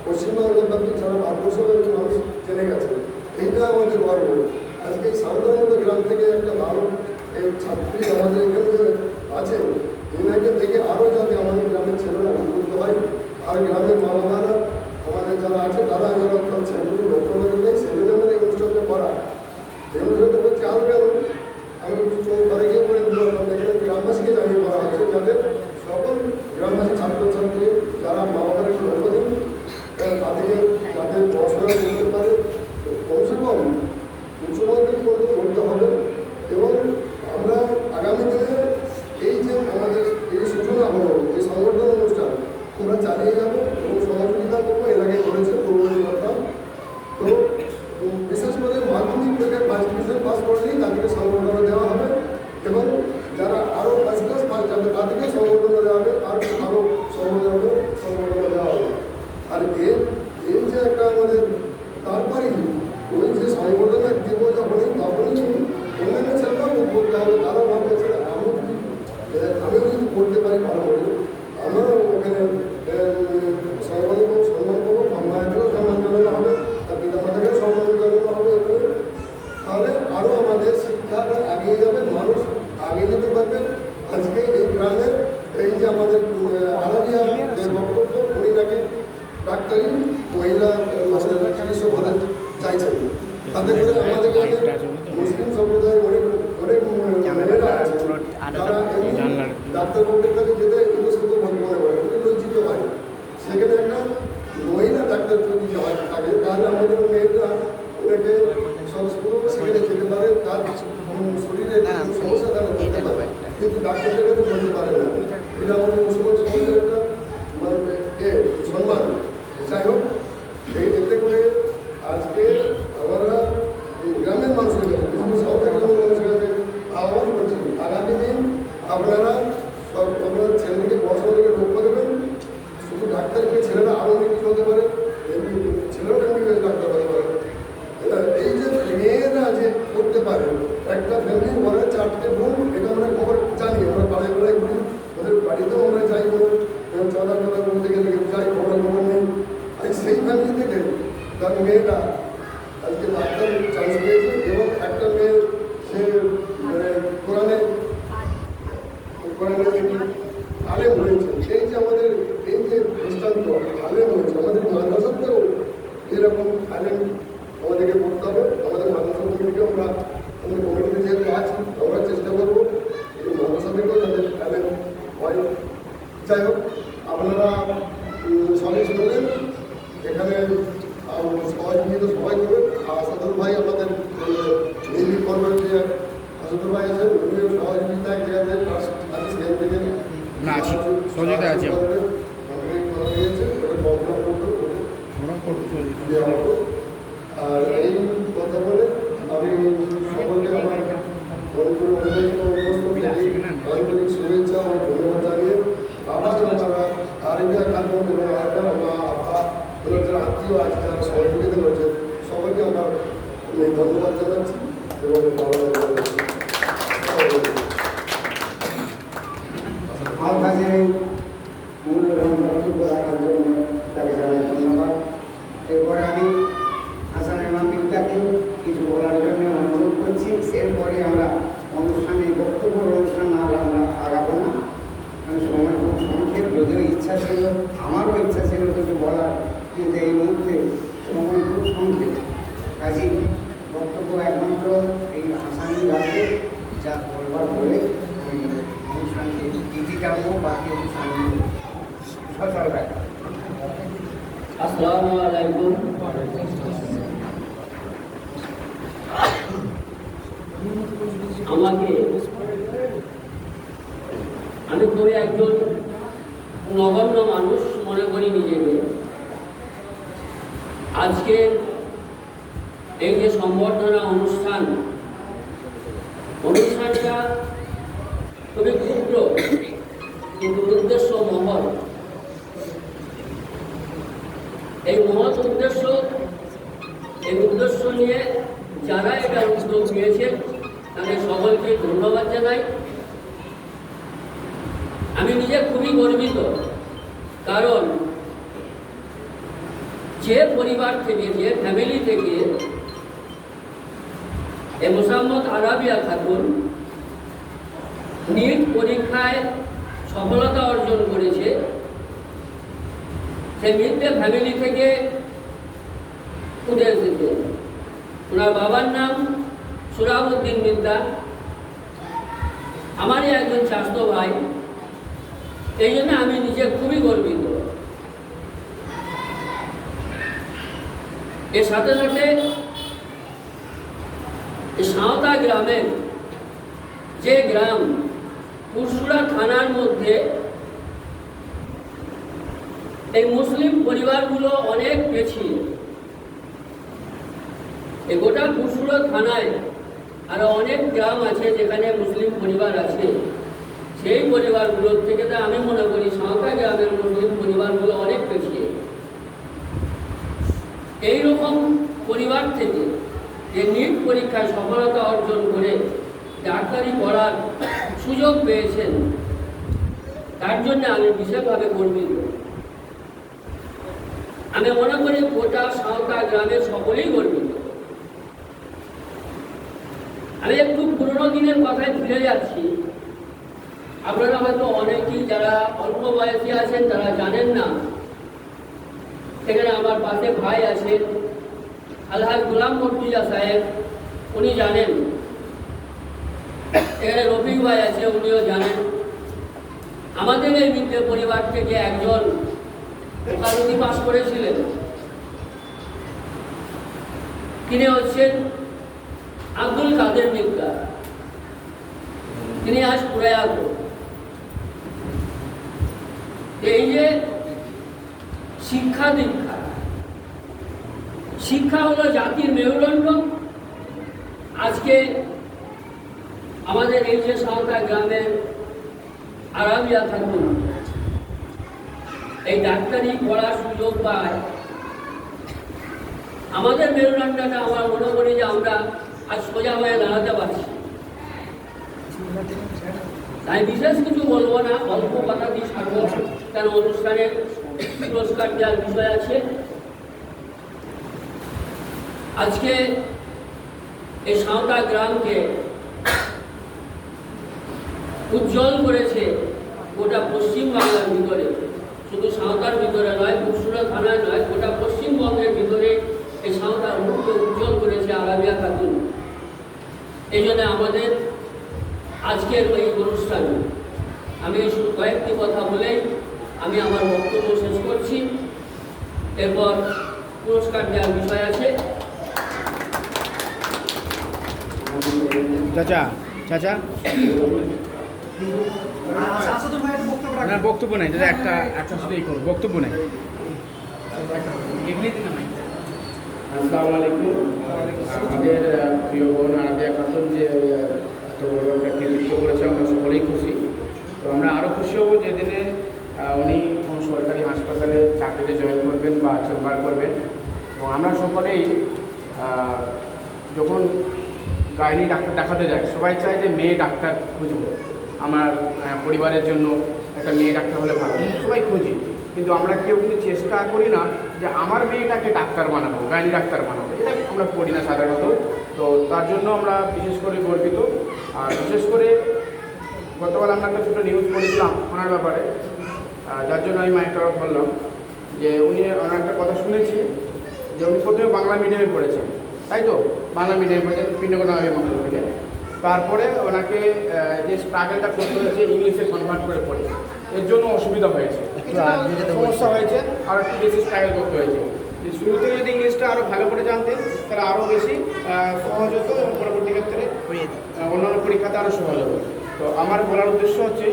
পশ্চিমবাংলার ব্যাপী সারা ভারতবর্ষের মানুষ জেনে গেছে। এইটা আমাদের গর্ব। আজকে এই সাধারণত গ্রাম থেকে একটা ভালো এই ছাত্রী আমাদের এখানে আছেন, এনাকে দেখে আরও যাতে আমাদের গ্রামের ছেলেরা উদ্বুদ্ধ হয়। আর গ্রামের মা বাবারা আমাদের যারা আছে তারা যারা ছেলেগুলো লক্ষ্য করে নেই সেগুলো আমাদের এই অনুষ্ঠানটা করা। এই অনুষ্ঠানটা করছে আরও কেন আমি ঘরে গিয়ে করে এখানে গ্রামবাসীকে জানিয়ে করা হচ্ছে যাতে সকল গ্রামবাসী ছাত্রছাত্রী যারা মা বাবার একটু লক্ষ্য দিন তাদেরকে যাতে পড়াশোনা করতে পারে, কমসে কম উচ্চ মাধ্যমিক পর্যন্ত করতে হবে। এবং আমরা আগামী দিনে এই যে আমাদের এই সূচনা হলো এই সংগঠন অনুষ্ঠান আমরা চালিয়ে যাবো এবং সহযোগিতা করবো। এর আগে করেছে কথা। তো বিশেষ করে মাধ্যমিক থেকে ফার্স্ট ডিভিশন পাস করলেই তাদেরকে সংগঠন দেওয়া হবে এবং যারা আরও ফার্স্ট ক্লাস পাস যাবে তাদেরকে সংগঠন দেওয়া হবে, আর আরও সংগঠন দেওয়া হবে। আর এর যে একটা আমাদের তারপরেই ওই যে সংগঠনে দিব যখনই তখনই অন্যান্য ছেলেরাও করতে হবে। তারা ভাববে ছেলে আমিও যদি করতে পারি ভালো করে আমরাও ওখানে সম্মান করবো, মায়েদেরও সম্মান জানানো হবে, তার পিতা মাতাকেও সম্মান জানানো হবে। তাহলে আরও আমাদের শিক্ষাটা এগিয়ে যাবে, মানুষ এগিয়ে যেতে পারবে। আজকে এই গ্রামের এই যে আমাদের আরাবিয়া যে বক্তব্য উনি নাকি ডাক্তারি মহিলা চিকিৎসক হতে চাইছেন, তাতে করে আমাদের মুসলিম সম্প্রদায়ের অনেক মেয়েরা আছে তারা ডাক্তার বাবুদের কাছে যেতে ইতস্তত মনে করে লজ্জিত হয়। সেখানে একটা মহিলা ডাক্তার যদি হয় থাকে তাহলে আমাদের মেয়েরা ওনাকে সংস্কৃত সেখানে যেতে পারে, তার শরীরে সমস্যা তারা করতে পারে, কিন্তু ডাক্তারদের কাছে বলতে পারে না। এটা আমাদের মুসলমান সমাজের একটা মানে সম্মান। যাই হোক এই মেয়েটা আজকে ডাক্তার চান্স পেয়েছে এবং একটা মেয়ে সে কোরআনে আলেম হয়েছে। সেই যে আমাদের এই যে দৃষ্টান্ত আলেম হয়েছে, আমাদের মাদ্রাসাতেও এরকম আলেম আমাদেরকে পড়তে হবে। আমাদের মাদ্রাসা কমিটিকে আমরা আমাদের কমিটিতে যেহেতু আছি আমরা চেষ্টা করবো এই মাদ্রাসা থেকেও তাদের আলেম হয়। যাই হোক, আপনারা সবাই শুনলেন, এখানে সহযোগিতা সবাই করবেন। আর আসাদুল ভাই আমাদের নির্মিত করবেন যে আসাদুল ভাই আছেন, উনিও সহযোগিতায় জায়গাতে আছে সেখান থেকে সহযোগিতা আছে আর এই কথা বলে আমি সকলকে আমার আন্তরিক শুভেচ্ছা ও ধন্যবাদ জানিয়ে আবার যারা আরেকটা কার্যক্রম এবং আরেকটা মা আপা যারা আত্মীয় আছে যারা সহযোগিতা করেছে সবাইকে আমার ধন্যবাদ জানাচ্ছি এবং আমার কাছে মূল্যবান বক্তব্য রাখার জন্য তাকে জানাই ধন্যবাদ। এরপরে আমি হাসানের মাহফিলটাকে কিছু বলার জন্য অনুরোধ করছি। এরপরে আমরা অনুষ্ঠানে বক্তব্য অনুষ্ঠান আর আমরা আগাবো না, সময় খুব সংক্ষেপ। যদিও ইচ্ছা ছিল, আমারও ইচ্ছা ছিল কিছু বলার, কিন্তু এই মুহূর্তে সময় খুব সংক্ষেপ। কাজেই বক্তব্য একমাত্র এই হাসানি রাখে যা বলবার বলে ওই অনুষ্ঠানকে ইতি টানবো, বাকি অনুষ্ঠান সচল রাখা। আসসালামু আলাইকুম। আমি খুবই একজন নগণ্য মানুষ মনে করি নিজেকে। আজকে এই যে সম্বর্ধনা অনুষ্ঠানটা খুবই ক্ষুদ্র কিন্তু উদ্দেশ্য মহৎ। এই মহৎ উদ্দেশ্য নিয়ে যারা এটা উদ্যোগ নিয়েছেন তাদের সকলকে ধন্যবাদ জানাই। আমি নিজে খুবই গর্বিত, কারণ যে পরিবার থেকে, যে ফ্যামিলি থেকে এই মোসাম্মদ আরাবিয়া খাতুন নিট পরীক্ষায় সফলতা অর্জন করেছে, সেই মিদ্যে ফ্যামিলি থেকে উঠে এসেছে। ওনার বাবার নাম সুরাবউদ্দিন মিদ্দা, আমারই একজন চাচাতো ভাই। এই জন্য আমি নিজে খুবই গর্বিত। এর সাথে সাথে সাঁওতা গ্রামের যে গ্রাম পুরসুরা থানার মধ্যে এই মুসলিম পরিবারগুলো অনেক পিছিয়ে। এই গোটা পুরসুরা থানায় আরো অনেক গ্রাম আছে যেখানে মুসলিম পরিবার আছে। সেই পরিবারগুলোর থেকে তো আমি মনে করি সাঁওতা গ্রামের মুসলিম পরিবারগুলো অনেক পিছিয়ে। এইরকম পরিবার থেকে যে নিট পরীক্ষায় সফলতা অর্জন করে ডাক্তারি পড়ার সুযোগ পেয়েছেন, তার জন্য আমি বিশেষভাবে গর্বিত। আমি মনে করি গোটা সাঁওতা গ্রামের সকলেই গর্বিত। আমি একটু পুরোনো দিনের কথায় ফিরে যাচ্ছি। আপনারা হয়তো অনেকেই যারা অল্প বয়সী আছেন তারা জানেন না, সেখানে আমার পাশে ভাই আছেন আলহাজ গোলাম মর্তুজা সাহেব, উনি জানেন। এখানে রফিক ভাই আছে, উনিও জানেন। আমাদের এই মিদ্যে পরিবার থেকে একজন ওকালতি পাশ করেছিলেন, তিনি হচ্ছেন আব্দুল কাদের মিদ্দা। তিনি আজ প্রয়াত। এই যে শিক্ষা দীক্ষা, শিক্ষা হলো জাতির মেরুদণ্ড। আজকে আমাদের এই যে সাঁওতা গ্রামের আরাবিয়া খাতুন এই ডাক্তারি পড়ার সুযোগ পায়, আমাদের মেরুদণ্ডটা আমার মনে করি যে আমরা আজ সোজা হয়ে দাঁড়াতে পারছি। তাই বিশেষ কিছু বলবো না, অল্প কথা দিয়ে ছাড়বো, কেন অনুষ্ঠানের পুরস্কার দেওয়ার বিষয় আছে। আজকে এই সাঁওতা গ্রামকে উজ্জ্বল করেছে গোটা পশ্চিমবাংলার ভিতরে, শুধু সাঁওতার ভিতরে নয়, কুকসুরা থানায় নয়, গোটা পশ্চিমবঙ্গের ভিতরে এই সাঁওতার মুখকে উজ্জ্বল করেছে আরাবিয়া খাতুন। এই জন্য আমাদের আজকের এই অনুষ্ঠানে আমি শুধু কয়েকটি কথা বলেই আমি আমার বক্তব্য শেষ করছি। এরপর পুরস্কার দেওয়ার বিষয় আছে। চাচা চাচা না, বক্তব্য নাই দাদা, একটা শুধুই করো, বক্তব্য নাই। আসসালামু আলাইকুম। আমাদের প্রিয় বোন আরাবিয়া খাতুন যে এত বড় একটা কৃতিত্ব করেছে, আমরা সকলেই খুশি। তো আমরা আরও খুশি হব যেদিনে উনি কোনো সরকারি হাসপাতালে চাকরিতে জয়েন করবেন বা চেম্বার করবেন। এবং আমরা সকলেই যখন গাইনি ডাক্তার দেখাতে যাই, সবাই চায় যে মেয়ে ডাক্তার খুঁজবো, আমার পরিবারের জন্য একটা মেয়ে ডাক্তার হলে ভালো, সবাই খুঁজি। কিন্তু আমরা কেউ কিন্তু চেষ্টা করি না যে আমার মেয়েটাকে ডাক্তার বানাবো, গাইনি ডাক্তার বানাবো, এটা আমরা করি না সাধারণত। তো তার জন্য আমরা বিশেষ করে গর্বিত। আর বিশেষ করে গতকাল আমরা একটা ছোটো নিউজ পড়েছিলাম ওনার ব্যাপারে, যার জন্য আমি মাইকটা বললাম যে ওনার একটা কথা শুনেছি যে উনি প্রথমে বাংলা মিডিয়ামে পড়েছেন, তাই তো? বাংলা মিডিয়ামে পড়েছেন পিন্ডগোনা মন্দির থেকে। তারপরে ওনাকে যে স্ট্রাগলটা করতে হয়েছে ইংলিশে কনভার্ট করে পড়ে, এর জন্য অসুবিধা হয়েছে, সমস্যা হয়েছে, আর একটু বেশি স্ট্রাগল করতে হয়েছে। যে শুরুতে যদি ইংলিশটা আরও ভালো করে জানতেন তাহলে আরও বেশি সহজ হতো এবং পরবর্তী ক্ষেত্রে অন্যান্য পরীক্ষাতে আরও সহজ হতো। তো আমার বলার উদ্দেশ্য হচ্ছে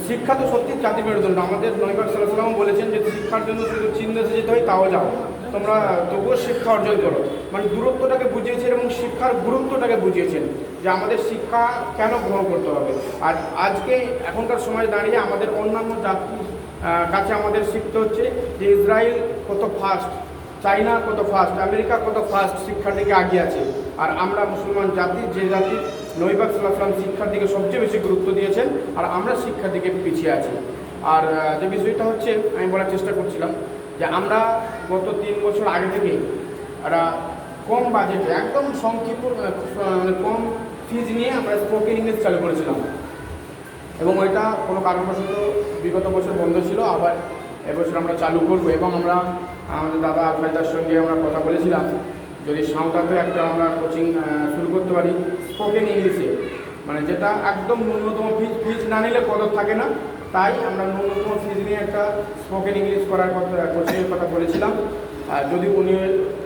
শিক্ষা তো সত্যি জাতি মেরুদণ্ড। আমাদের নবী পাক সাল্লাল্লাহু আলাইহি ওয়াসাল্লাম বলেছেন যে শিক্ষার জন্য শুধু চীন দেশে যেতে হয় তাও যাও, তোমরা তবুও শিক্ষা অর্জন করো। মানে দূরত্বটাকে বুঝিয়েছেন এবং শিক্ষার গুরুত্বটাকে বুঝিয়েছেন যে আমাদের শিক্ষা কেন গ্রহণ করতে হবে। আর আজকে এখনকার সময় দাঁড়িয়ে আমাদের অন্যান্য জাতির কাছে আমাদের শিখতে হচ্ছে যে ইসরায়েল কত ফাস্ট, চাইনা কত ফাস্ট, আমেরিকা কত ফাস্ট শিক্ষার দিকে এগিয়ে আছে। আর আমরা মুসলমান জাতি, যে জাতি নবী পাক সাল্লাল্লাহু আলাইহি ওয়াসাল্লাম শিক্ষার দিকে সবচেয়ে বেশি গুরুত্ব দিয়েছেন, আর আমরা শিক্ষার দিকে পিছিয়ে আছি। আর যে বিষয়টা হচ্ছে আমি বলার চেষ্টা করছিলাম যে আমরা গত 3 বছর আগে থেকে একটা কম বাজেটে একদম সংক্ষিপ্ত মানে কম ফিজ নিয়ে আমরা স্পোকেন ইংলিশ চালু করেছিলাম। এবং ওইটা কোনো কারণবশত বিগত বছর বন্ধ ছিল, আবার এবছর আমরা চালু করবো। এবং আমরা আমাদের দাদা আলফাইদার সঙ্গে আমরা কথা বলেছিলাম যদি সাঁওতাতে একটা আমরা কোচিং শুরু করতে পারি স্পোকেন ইংলিশে, মানে যেটা একদম ন্যূনতম ফিজ না নিলে পদক থাকে না, তাই আমরা ন্যূনতম ফিজ নিয়ে একটা স্পোকেন ইংলিশ করার কথা কোচিংয়ের কথা বলেছিলাম। যদি উনি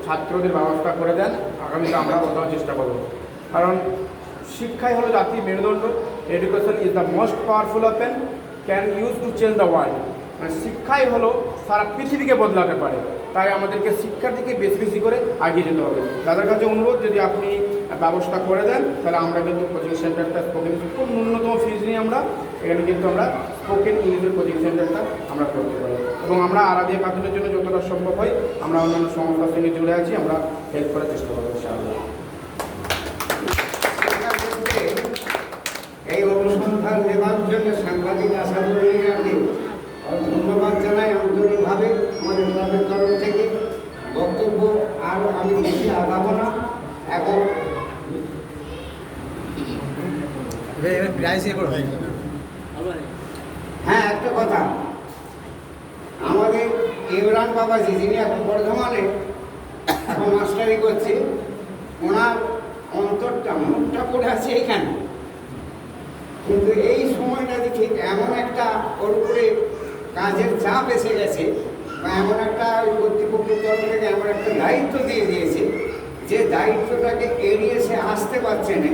ছাত্রদের ব্যবস্থা করে দেন আগামীতে আমরা ওটাও চেষ্টা করব। কারণ শিক্ষাই হলো জাতির মেরুদণ্ড। Education is the most powerful weapon can use to change the world. মানে শিক্ষাই হলো সারা পৃথিবীকে বদলাতে পারে। তাই আমাদেরকে শিক্ষার দিকে বেশি বেশি করে এগিয়ে যেতে হবে। দাদার কাছে অনুরোধ, যদি আপনি ব্যবস্থা করে দেন তাহলে আমরা কিন্তু কোচিং সেন্টারটা স্পোকেন খুব ন্যূনতম ফিজ নিয়ে আমরা এখানে কিন্তু আমরা স্পোকেন ইংলিশের কোচিং সেন্টারটা আমরা করতে পারি। এবং আমরা আরাবিয়া খাতুনের জন্য যতটা সম্ভব হয় আমরা অন্যান্য সংস্থার সঙ্গে জুড়ে আছি, আমরা হেল্প করার চেষ্টা করবো ইনশাআল্লাহ। এই অনুসন্ধান নেবার জন্য সাংবাদিক আসাদুল্লাহকে ধন্যবাদ জানাই আন্তরিকভাবে আমাদের ক্লাবের তরফ থেকে। বক্তব্য আরও আমি বেশি আগাবো না। এখন হ্যাঁ, একটা কথা, আমাদের ইমরান বাবাজি যিনি এখন বর্ধমানে এখন মাস্টারি করছে, ওনার অন্তরটা মনটা পড়ে আছে এইখানে। কিন্তু এই সময়টা দেখি এমন একটা ওর উপরে কাজের চাপ এসে গেছে, বা এমন একটা কর্তৃপক্ষের তরফ থেকে এমন একটা দায়িত্ব দিয়ে দিয়েছে যে দায়িত্বটাকে এড়িয়ে সে আসতে পারছে না।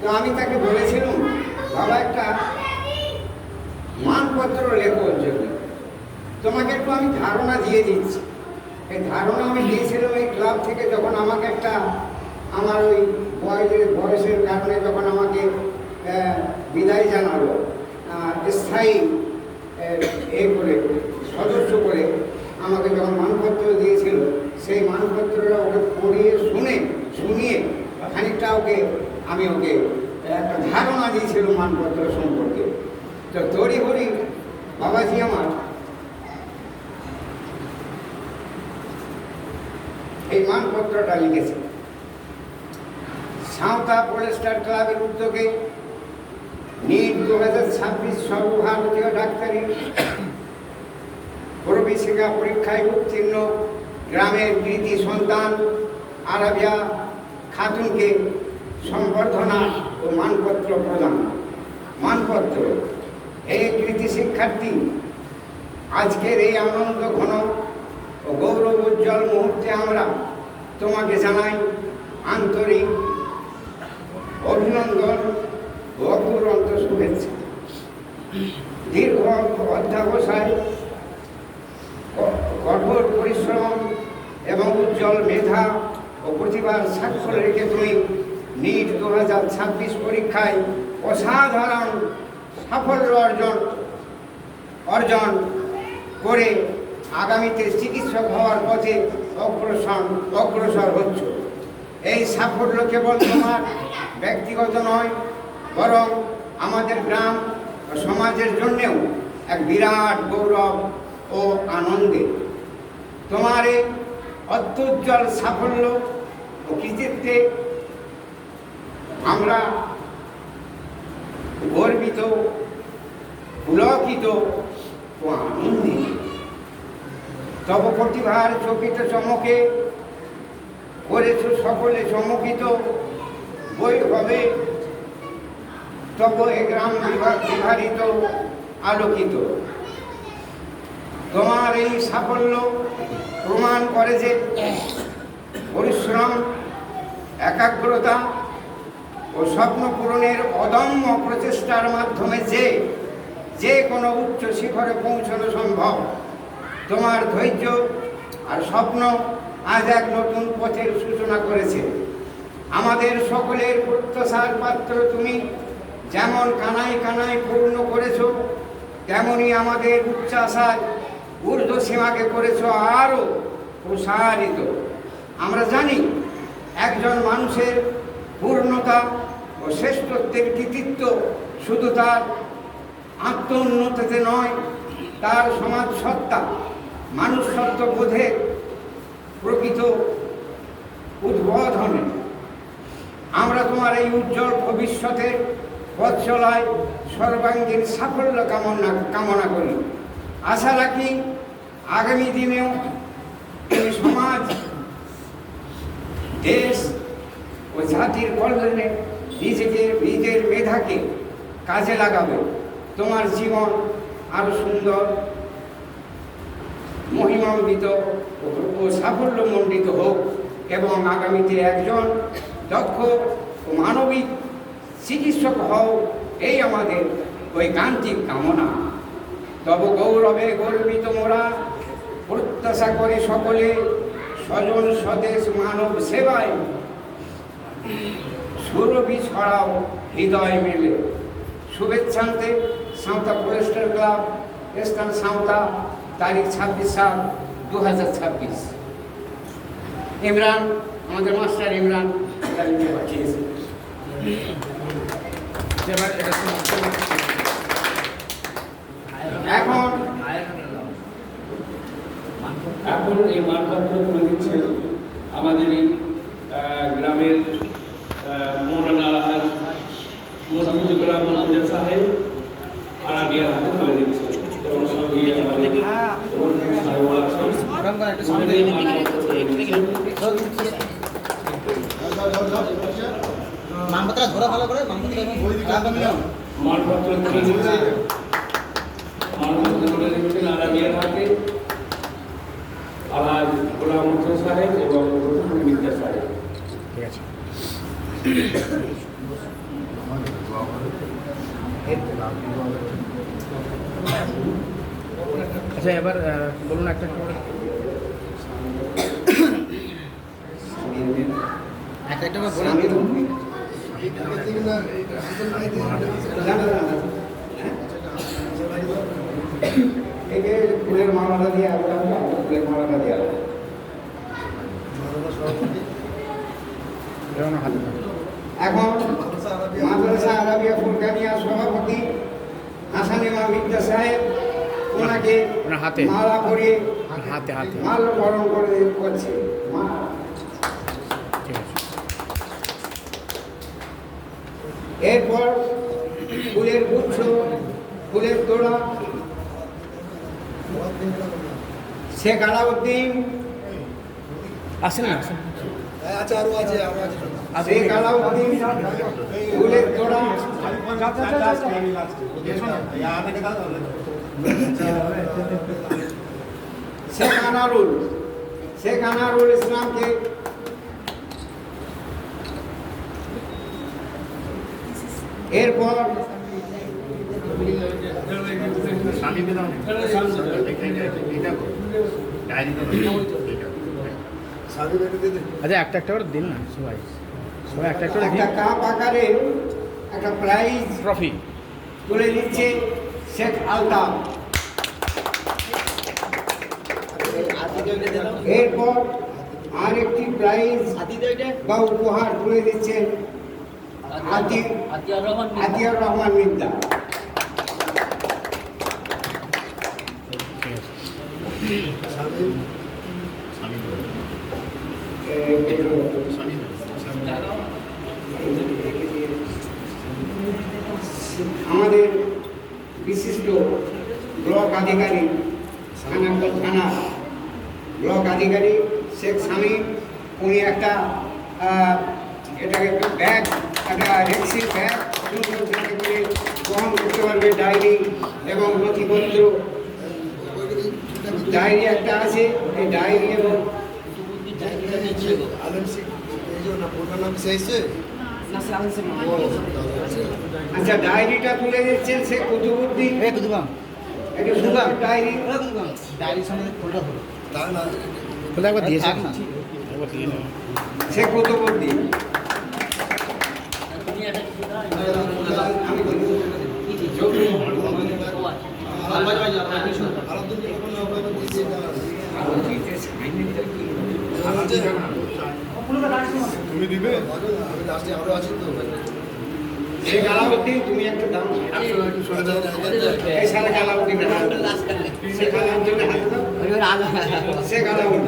তো আমি তাকে বলেছিলাম, বাবা একটা মানপত্র লেখোর জন্য তোমাকে একটু আমি ধারণা দিয়ে দিচ্ছি। এই ধারণা আমি দিয়েছিলাম এই ক্লাব থেকে, যখন আমাকে একটা আমার ওই বয়সের কারণে যখন আমাকে বিদায় জানালো, স্থায়ী করে সদস্য করে আমাকে যখন মানপত্র দিয়েছিল, সেই মানপত্রটা ওকে পড়িয়ে শুনিয়ে খানিকটা আমি ওকে একটা ধারণা দিয়েছিল মানপত্র সম্পর্কে। তো তড়িঘড়ি বাবাজি আমার সেই মানপত্রটা লিখেছে। সাঁওতা পলেস্টার ক্লাবের উদ্যোগে নিট 2026 সর্বভারতীয় ডাক্তারি প্রবেশিকা পরীক্ষায় উত্তীর্ণ গ্রামের কৃতি সন্তান আরাবিয়া খাতুনকে সংবর্ধনা ও মানপত্র প্রদান। মানপত্র এই কৃতি শিক্ষার্থী আজকের এই আনন্দ ঘন ও গৌরব উজ্জ্বল মুহূর্তে আমরা তোমাকে জানাই আন্তরিক অভিনন্দন ও অপুরন্ত শুভেচ্ছা। দীর্ঘ অধ্যাবসায়, কঠোর পরিশ্রম এবং উজ্জ্বল মেধা ও প্রতিভার স্বাক্ষর রেখে তুমি নিট 2026 পরীক্ষায় অসাধারণ সাফল্য অর্জন করে আগামীতে চিকিৎসক হওয়ার পথে অগ্রসর হচ্ছ। এই সাফল্য কেবল তোমার ব্যক্তিগত নয়, বরং আমাদের গ্রাম ও সমাজের জন্যেও এক বিরাট গৌরব ও আনন্দের। তোমার এই অত্যুজ্জ্বল সাফল্য ও কৃতিত্বে আমরা গর্বিত, পুলকিত ও আনন্দিত। তব প্রতিভার চকিত চমকে করেছ সকলে চমকিত, বৈভবে তব এ গ্রাম বিহারিত আলোকিত। তোমার এই সাফল্য প্রমাণ করে যে পরিশ্রম, একাগ্রতা ও স্বপ্ন পূরণের অদম্য প্রচেষ্টার মাধ্যমে যে কোনো উচ্চ শিখরে পৌঁছানো সম্ভব। তোমার ধৈর্য আর স্বপ্ন আজ এক নতুন পথের সূচনা করেছে। আমাদের সকলের প্রত্যাশার পাত্র তুমি যেমন কানায় কানায় পূর্ণ করেছ, তেমনই আমাদের উচ্চাশায় ঊর্ধ্ব সীমাকে করেছ আরও প্রসারিত। আমরা জানি একজন মানুষের পূর্ণতা ও শ্রেষ্ঠত্বের কৃতিত্ব শুধু তার আত্মোন্নতিতে নয়, তার সমাজ সত্তা, মানুষ সত্য বোধের প্রকৃত উদ্বোধনে। আমরা তোমার এই উজ্জ্বল ভবিষ্যতের পথ চলায় সর্বাঙ্গীন সাফল্য কামনা করি। আশা রাখি আগামী দিনেও তুমি সমাজ, দেশ ও জাতির কল্যাণে নিজের মেধাকে কাজে লাগাবে। তোমার জীবন আরো সুন্দর, মহিমান্বিত ও সাফল্যমণ্ডিত হোক এবং আগামীতে একজন দক্ষ ও মানবিক চিকিৎসক হও, এই আমাদের ঐকান্তিক কামনা। তব গৌরবে গর্বিত মোরা প্রত্যাশা করে সকলে স্বজন স্বদেশ মানব সেবায় সুরভি ছড়াও হৃদয় মেলে। শুভেচ্ছান্তে সাঁওতা পলেস্টার ক্লাব, স্থান সাঁওতা, তারিখ 26/7/2026। ইমরান, আমাদের মাস্টার ইমরান তারিখে পাঠিয়েছে। এখন এই মানপত্র তুলে দিচ্ছেন আমাদের এই গ্রামের মৌলানা মসজিদুল মোহাম্মদ সাহেব আরাবিয়ার হাতে তুলে দিচ্ছেন এবং সঙ্গে আমাদের মানপত্র ধরা ভালো করে মানপত্র তুলে দিচ্ছেন আরাবিয়ার হাতে আলাজ গোলাম মোহাম্মদ সাহেব এবং মির্জা সাহেব। ঠিক আছে। আচ্ছা, এবার বলুন একটা করে একটা বলে এই যে ফুলের মালাটা দিয়ে ফুলের মালাটা দিয়ে এখন মাদ্রাসা আরাবিয়া ফুলকানিয়া সভাপতি হাসান ইমাম মির্জা সাহেব ওনাকে ওনার হাতে। মালা পরিয়ে হাতে হাতে মাল বরণ করে করছে ঠিক আছে। এরপর ফুলের গুচ্ছ, ফুলের তোড়া শেখ আলাউদ্দিন, আসেন না আসেন। শেখ আলাউদ্দিন ফুলের তোড়া শেখ আনারুল ইসলামকে এরপর আচ্ছা একটা একটা করে দিন না সবাই, সবাই একটা একটা করে একটা দিন। কাপ আকারে একটা প্রাইজ ট্রফি তুলে দিচ্ছে শেখ আলতাফ। এরপর আর একটি প্রাইজ বা উপহার তুলে দিচ্ছেন আতিয়ার রহমান মিদ্দা। আমাদের বিশিষ্ট ব্লক আধিকারিক খানাকুল থানা ব্লক আধিকারিক শেখ শামীম, উনি একটা এটাকে একটা ব্যাগ, একটা রেক্সির ব্যাগ যাতে করে গ্রহণ করতে পারবে, ডায়েরি এবং নথিপত্র। ডায়েরি একটা আছে, এই ডায়েরি এবং আচ্ছা ডায়েরিটা তুলে দিচ্ছেন সে কুতুবুদ্দিন। এটা সুন্দর ডায়েরি, ডায়েরির সামনে ফুলটা হলো বলে একবার দিয়েছে থাক না। সে কুতুবুদ্দিন। তুমি দিবে? শেখ আলাউদ্দিন, তুমি একটা দাও। এই সারা আলাউদ্দিন শেখ আলাউদ্দিন হাত দাও। শেখ আলাউদ্দিন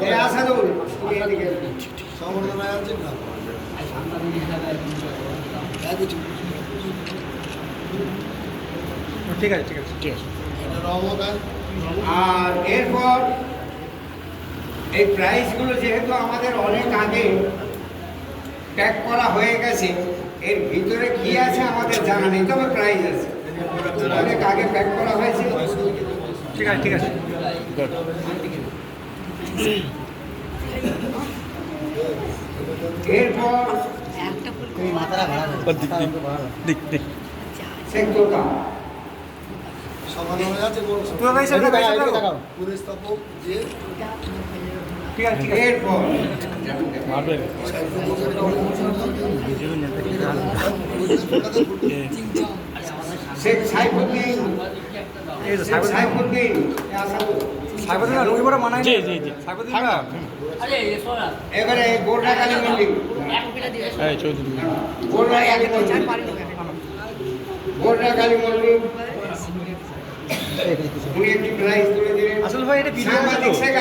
এই আসাদুল, তুমি এদিকে ঠিক আছে ঠিক আছে ঠিক আছে। আর এরপর এই প্রাইজগুলো যেহেতু আমাদের অনেক আগে প্যাক করা হয়ে গেছে, এর ভিতরে কি আছে আমাদের জানা নেই, তবে প্রাইজ আছে, অনেক আগে প্যাক করা হয়েছে। ঠিক আছে ঠিক আছে গুড। এরপর তুমি মাথাটা ভাড়া দিক দিক শেখ তোতা, এরপর মারবে শেখ সাইফুদ্দিন, শেখ সাইফুদ্দিন জি জি জি এবারে গোর্ডা কালী মন্দির, এই চৌধুরী গোর্ডা কালী মন্দির, গোর্ডা কালী মন্দির উনি একটি প্রাইজ তুলে দিলেন। আসল ভাই এটা ভিডিও সাংবাদিক শেখ